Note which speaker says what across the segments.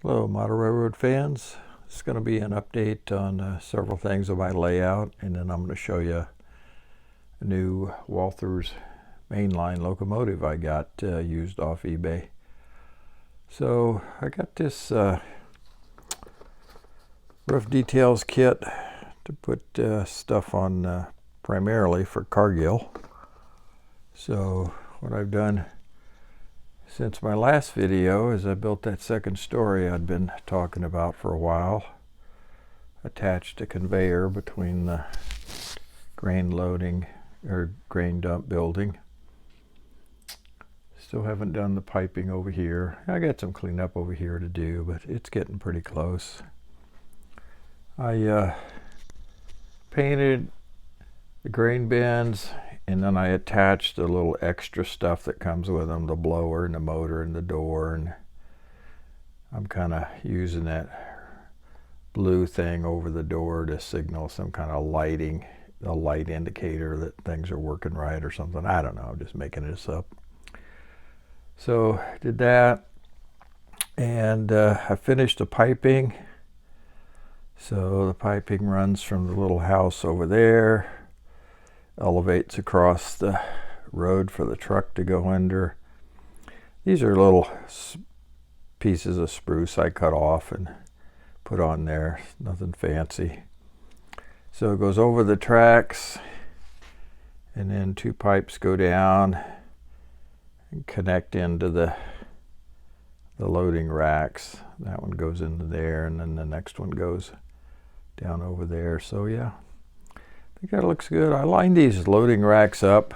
Speaker 1: Hello, Model Railroad fans. It's going to be an update on several things of my layout, and then I'm going to show you a new Walther's mainline locomotive I got used off eBay. So I got this roof details kit to put stuff on primarily for Cargill. So what I've done since my last video is I built that second story I'd been talking about for a while. Attached a conveyor between the grain loading or grain dump building. Still haven't done the piping over here. I got some cleanup over here to do, but it's getting pretty close. I painted the grain bins, and then I attached a little extra stuff that comes with them, the blower and the motor and the door, and I'm kind of using that blue thing over the door to signal some kind of lighting, a light indicator that things are working right or something. I don't know, I'm just making this up. So did that, and I finished the piping. So the piping runs from the little house over there, elevates across the road for the truck to go under. These are little pieces of spruce I cut off and put on there, nothing fancy. So it goes over the tracks, and then two pipes go down and connect into the loading racks. That one goes into there, and then the next one goes down over there. So yeah, I think that looks good. I lined these loading racks up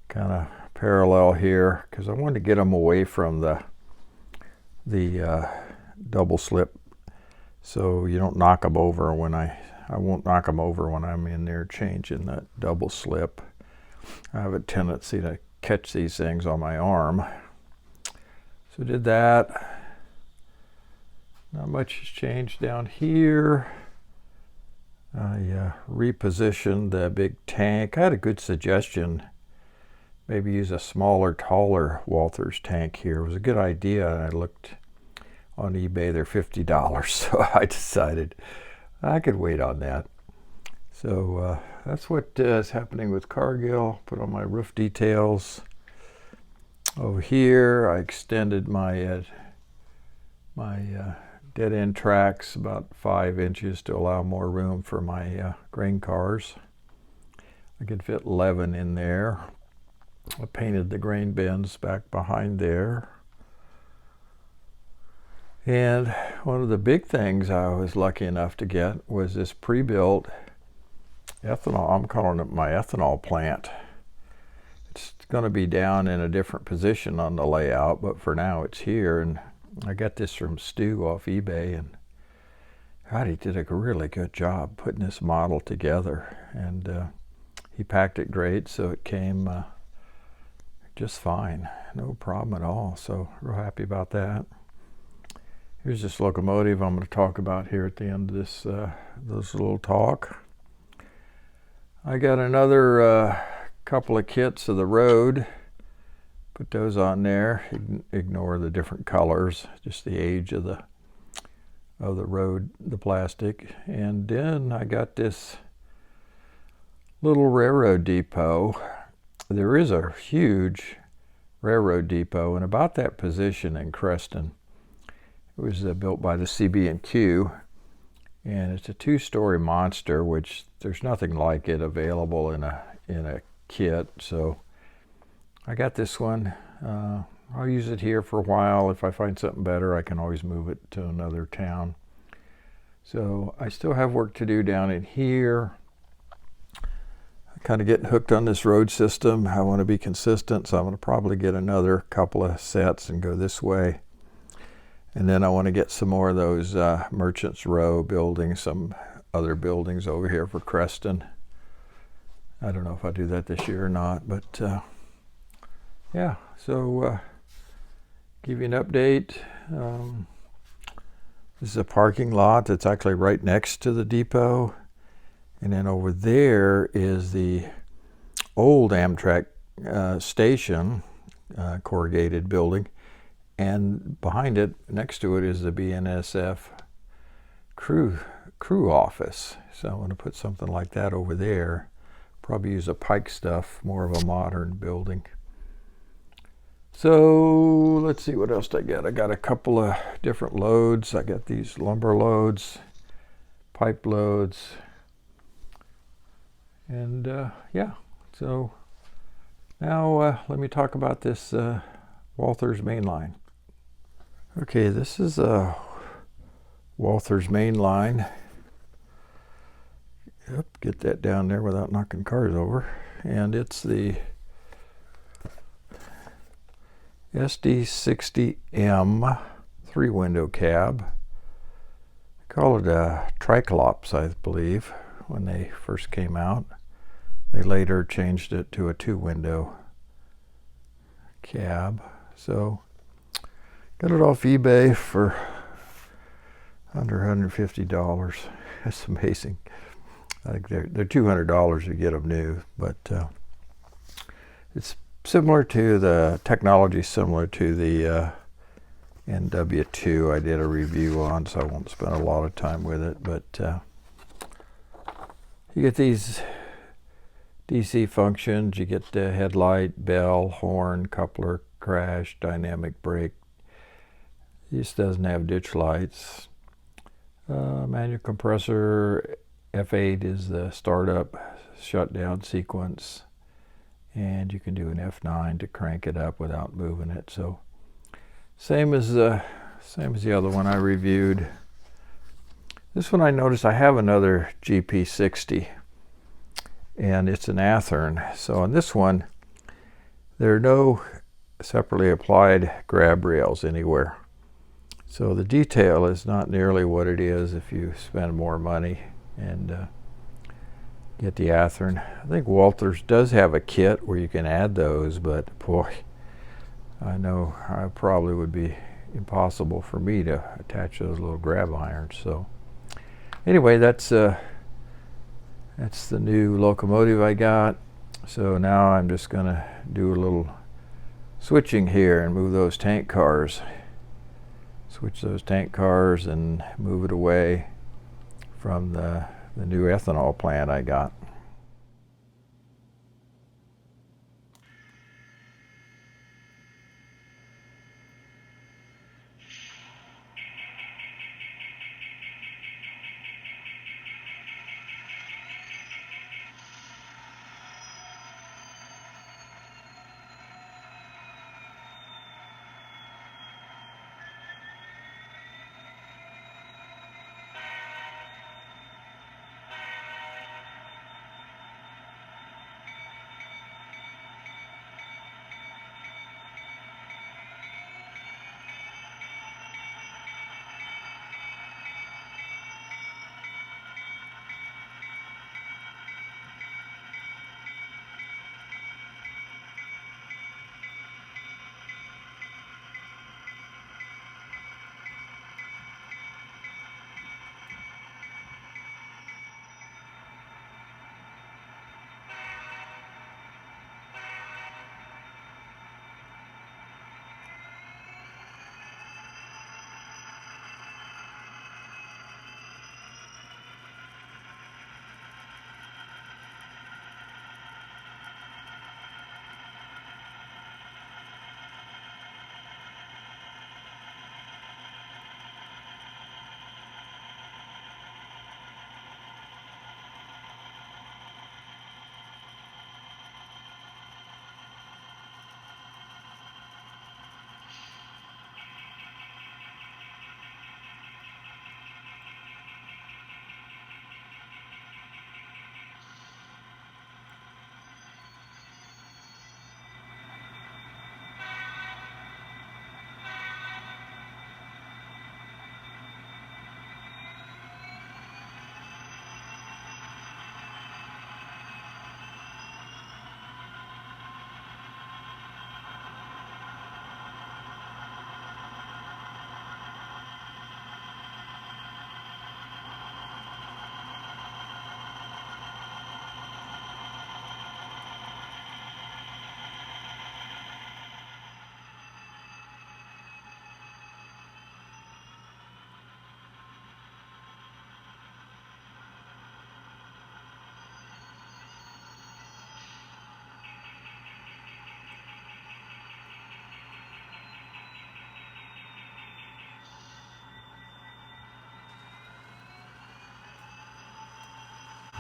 Speaker 1: kind of parallel here because I wanted to get them away from the double slip, so you don't knock them over when I won't knock them over when I'm in there changing that double slip. I have a tendency to catch these things on my arm. So did that. Not much has changed down here. I repositioned the big tank. I had a good suggestion. Maybe use a smaller, taller Walther's tank here. It was a good idea. I looked on eBay, they're $50. So I decided I could wait on that. So that's what is happening with Cargill. Put on my roof details. Over here, I extended my dead end tracks about 5 inches to allow more room for my grain cars. I could fit 11 in there. I painted the grain bins back behind there. And one of the big things I was lucky enough to get was this pre-built ethanol. I'm calling it my ethanol plant. It's going to be down in a different position on the layout, but for now it's here. And I got this from Stu off eBay, and God, he did a really good job putting this model together, and he packed it great, so it came just fine, no problem at all. So real happy about that. Here's this locomotive I'm going to talk about here at the end of this little talk. I got another couple of kits of the road. Put those on there. Ignore the different colors, just the age of the road, the plastic. And then I got this little railroad depot. There is a huge railroad depot in about that position in Creston. It was built by the CB&Q, and it's a 2-story monster, which there's nothing like it available in a kit. So I got this one. I'll use it here for a while. If I find something better, I can always move it to another town. So I still have work to do down in here. I'm kind of getting hooked on this road system. I want to be consistent, so I'm going to probably get another couple of sets and go this way. And then I want to get some more of those Merchants Row buildings, some other buildings over here for Creston. I don't know if I do that this year or not, but yeah, so give you an update. This is a parking lot that's actually right next to the depot. And then over there is the old Amtrak station, corrugated building. And behind it, next to it, is the BNSF crew office. So I'm going to put something like that over there. Probably use a Pike stuff, more of a modern building. So let's see what else I got. I got a couple of different loads. I got these lumber loads, pipe loads, and yeah. So now let me talk about this Walther's mainline. Okay, this is a Walther's mainline. Yep, get that down there without knocking cars over. And it's the SD60M 3-window cab. They call it a Triclops, I believe, when they first came out. They later changed it to a 2-window cab. So got it off eBay for under $150. That's amazing. I think they're $200 to get them new, but it's similar to the technology, similar to the NW2 I did a review on, so I won't spend a lot of time with it. But you get these DC functions. You get the headlight, bell, horn, coupler, crash, dynamic brake. This doesn't have ditch lights. Manual compressor. F8 is the startup shutdown sequence, and you can do an F9 to crank it up without moving it. So same as the other one I reviewed. This one I noticed I have another GP60, and it's an Athearn. So on this one, there are no separately applied grab rails anywhere. So the detail is not nearly what it is if you spend more money and get the Athearn. I think Walther's does have a kit where you can add those, but boy, I know I probably would be impossible for me to attach those little grab irons. So anyway, that's the new locomotive I got. So now I'm just gonna do a little switching here and move those tank cars. Switch those tank cars and move it away from the new ethanol plant I got.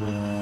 Speaker 1: it.